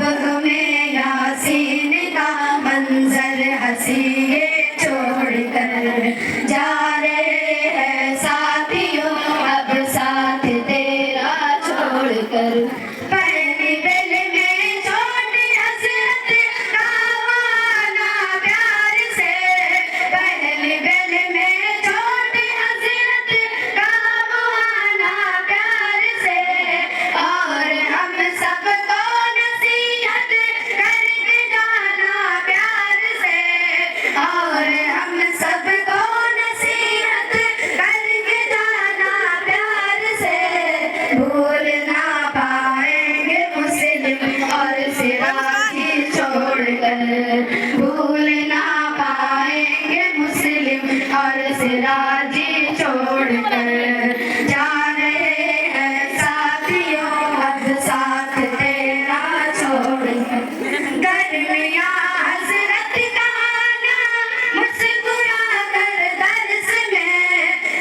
हमें यासीन का मंजर हंसी छोड़कर जा रहे हैं साथियों, अब साथ तेरा छोड़कर। पहली दिल में छोड़ हसरत का वाला प्यार से, पहली दिल में छोड़ हसरत का वाला प्यार से, और हम सबको नसीहत करके जाना प्यार से, और हम सबको नसीहत करके जाना प्यार से। भूल ना पाएंगे मुस्लिम और सिराजी छोड़कर, भूल ना पाएंगे मुस्लिम और सिराजी छोड़कर जा रहे हैं साथियों, अब साथ तेरा छोड़कर। गर्मियाँ हसरत का आना मुस्कुरा कर दर्स में,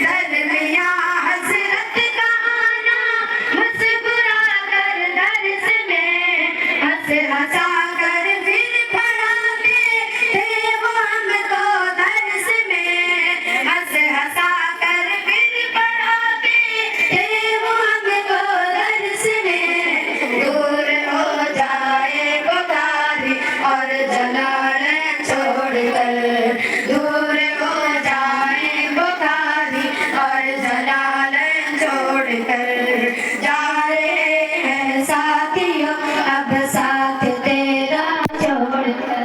गर्मियाँ हसरत का आना मुस्कुरा कर दर्स में, हंस हंसा कर फिर पढ़ाते थे वो हमको दर्स में, हंस हंसा कर फिर पढ़ाते थे वो हमको दर्स में। दूर हो जाए बुखारी और जलालें छोड़कर, दूर हो जाए बुखारी और जलालें छोड़कर जा रहे हैं साथियों, अब साथ तेरा छोड़कर।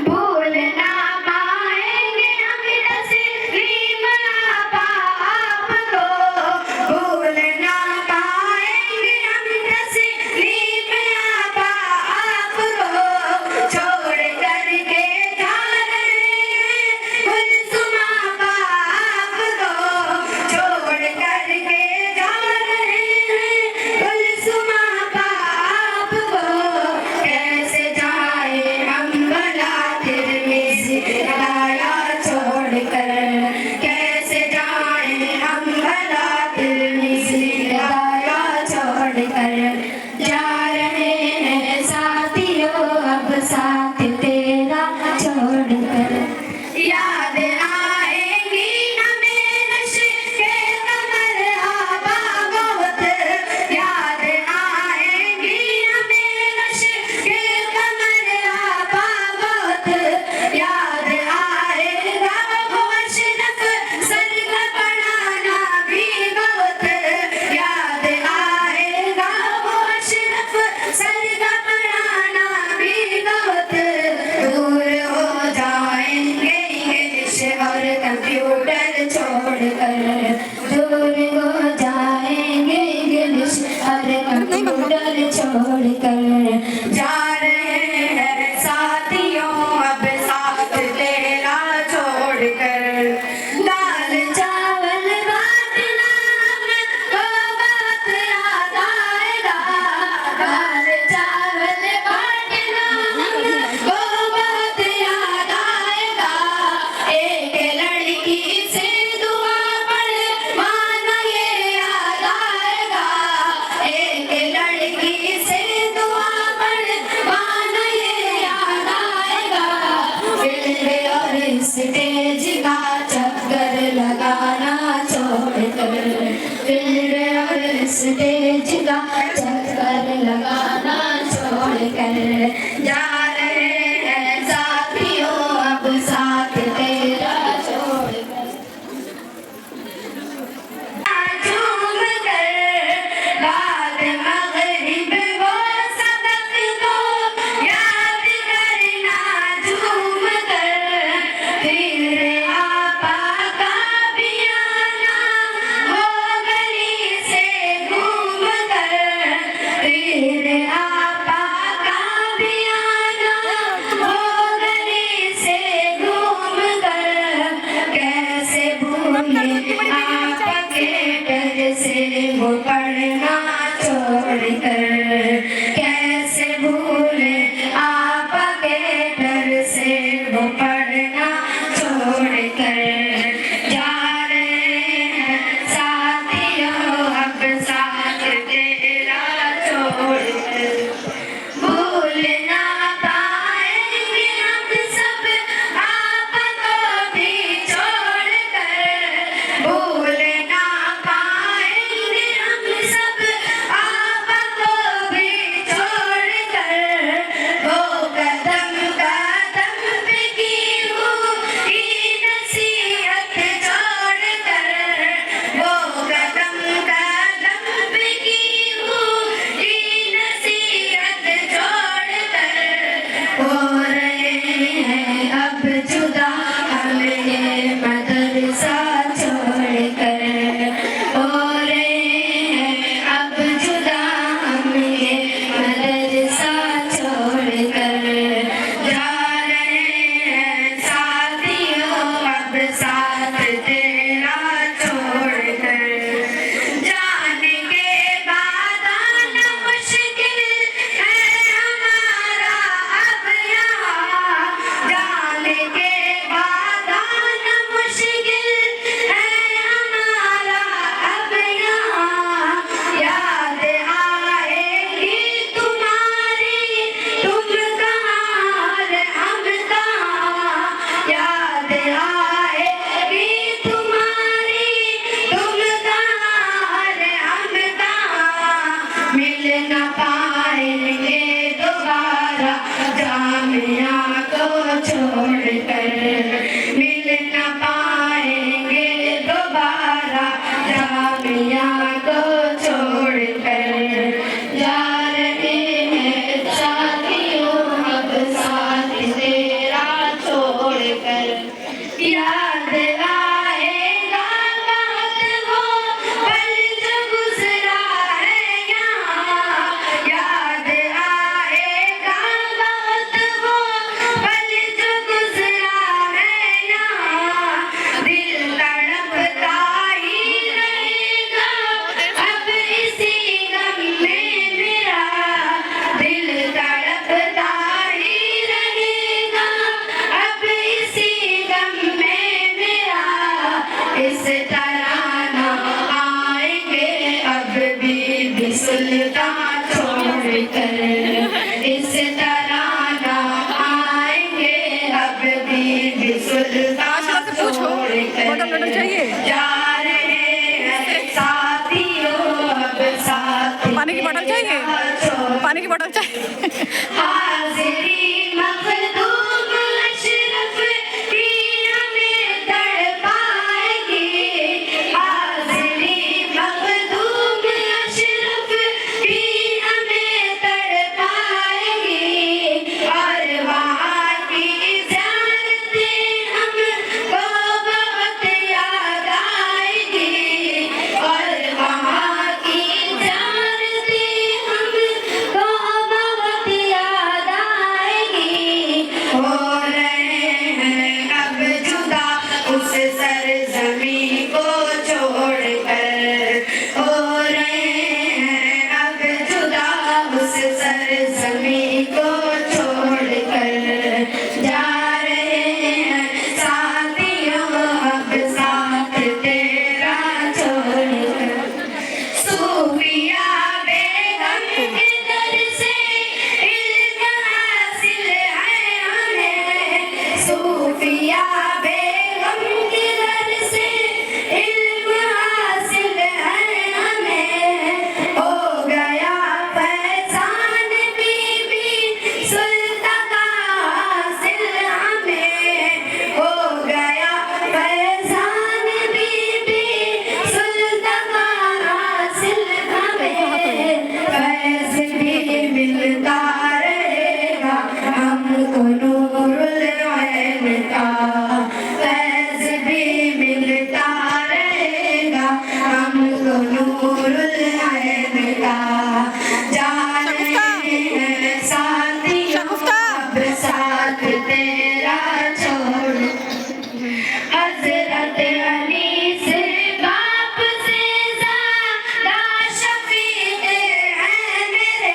भूल ना पाएंगे हम तस्लीम आपा आपको, भूल ना पाएंगे हम तस्लीम आपा आपको, छोड़ करके जा रहे हैं कुलसुम आपा आपको, छोड़ करके जा रहे हैं कुलसुम आपा आपको। कैसे जाए हम भला तिरमिज़ी लाया छोड़कर, कैसे जाए हम भला तिरमिज़ी लाया छोड़कर जा रहे हैं साथियों, अब साथ तेरा छोड़कर। याद आएगी हमें नश के कमर आबा बहुत, याद आएगी हमें नश के कमर आबा बहुत, याद आएगा वो अशरफ सर का पढ़ाना भी बहुत, याद आएगा वो अशरफ सर का पढ़ाना भी बहुत। दूर हो जाएंगे इंग्लिश और कंप्यूटर छोड़कर, दूर हो जाएंगे इंग्लिश और कंप्यूटर छोड़कर जा रहे हैं साथियों, अब साथ तेरा छोड़कर। दाल चावल बांटना हमको बात याद आएगा, दाल चावल बांटना हमको बात याद आएगा। एक लड़की से दुआ पढ़वाना ये याद आएगा, एक लड़की से दुआ पढ़वाना ये याद आएगा। फील्ड और स्टेज का चक्कर लगाना छोड़कर, फील्ड और स्टेज का चक्कर लगाना छोड़कर जा रहे हैं साथियों, अब साथ तेरा छोड़कर। झूम कर बाद मगरिब वो सबक को याद करना, झूम कर फिर आपा का भी आना, वो गली से घूम कर फिर आपा का भी आना। जामिया को छोड़कर मिल न पाएंगे दोबारा, जामिया को छोड़कर जा रहे हैं साथियों अब साथ तेरा छोड़कर। याद आएगा बात वो पल जो गुजरा है यहाँ, याद आएगा बात वो पल जो गुजरा है यहाँ, दिल तड़पता ही रहेगा अब इसी गम में मेरा, दिल तड़पता ही रहेगा अब इसी गम में मेरा। इस तरह ना आएंगे अब बीबी सुल्तान छोड़कर, इस तरह ना आएंगे अब बीबी सुल्तान छोड़कर जा रहे हैं साथियों अब साथ पानी की बोतल चाहिए, पानी की बोतल चाहिए। हाज़िरी मखदूम अशरफ भी हमें तड़पाएंगे, हाज़िरी मखदूम अशरफ भी हमें तड़पाएंगे, और वहाँ की ज़ियारतें हमको बहुत याद आएंगी, और वहाँ की ज़ियारतें हमको बहुत याद आएंगी। हो रहे हैं अब जुदा उस सरज़मीं को छोड़कर, हो रहे हैं अब जुदा उस सरज़मीं को छोड़कर जा रहे हैं साथियों अब साथ तेरा छोड़कर। सूफिया बेगम के दर से इल्म हासिल है हमें, सूफिया बेगम के दर से इल्म हासिल है हमें, हो गया फैज़ान बीबी सुल्तान का हासिल हमें, हो गया फैज़ान बीबी सुल्तान का हासिल हमें। फैज़ भी मिलता रहेगा हमको नूरुल ऐन का, फैज़ भी मिलता रहेगा हमको नूरुल ऐन का। जा रहे हैं साथियों अब साथ तेरा छोड़। हज़रत अली से बाप से ज़्यादा शफ़ीक़ हैं मेरे,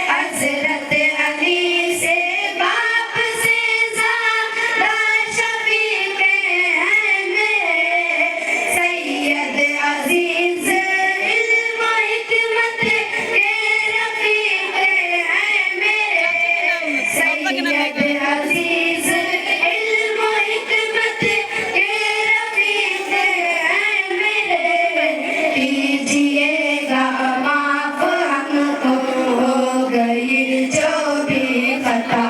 हज़रत अली से बाप से ज़्यादा शफ़ीक़ हैं मेरे, सैयद अज़ीज़ इल्म व हिकमत के रफ़ीक़ हैं मेरे, सैयद अज़ीज़ इल्म व हिकमत के रफ़ीक़ हैं मेरे। कीजिएगा माफ़ हमको हो गई जो भी खता,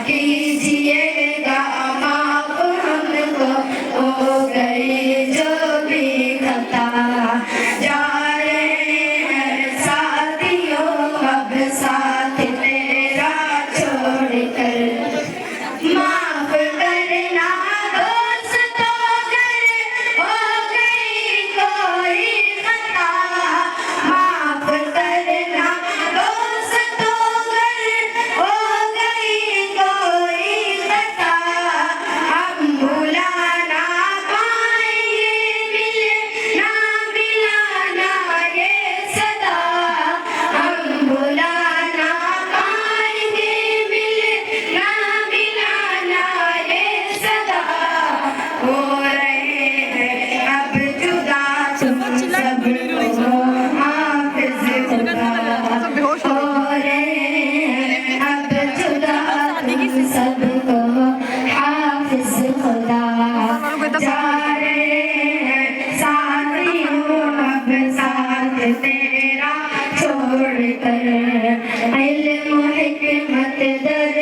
कीजिएगा माफ़ हमको हो गई जो भी खता। जा रहे हैं साथियों अब साथ तेरा छोड़कर, माफ़ करना दोस्तों अगर हो गई कोई खता, माफ़ करना दोस्तों अगर हो गई कोई खता, हम भुला ना पाएंगे मिले ना मिलाना ये सदा, हम भुला ना पाएंगे मिले ना मिलाना ये सदा। हो रहे हैं अब जुदा तुम सबको हाफ़िज़ खुदा, हो रहे हैं अब जुदा तुम सबको हाफ़िज़ खुदा। जा रहे हैं साथियों अब साथ तेरा छोड़कर, इल्म हिकमत दर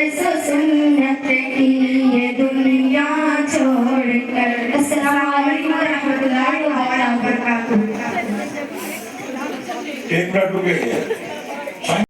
वालेकुम warahmatullahi wabarakatuh. एक मिनट रुके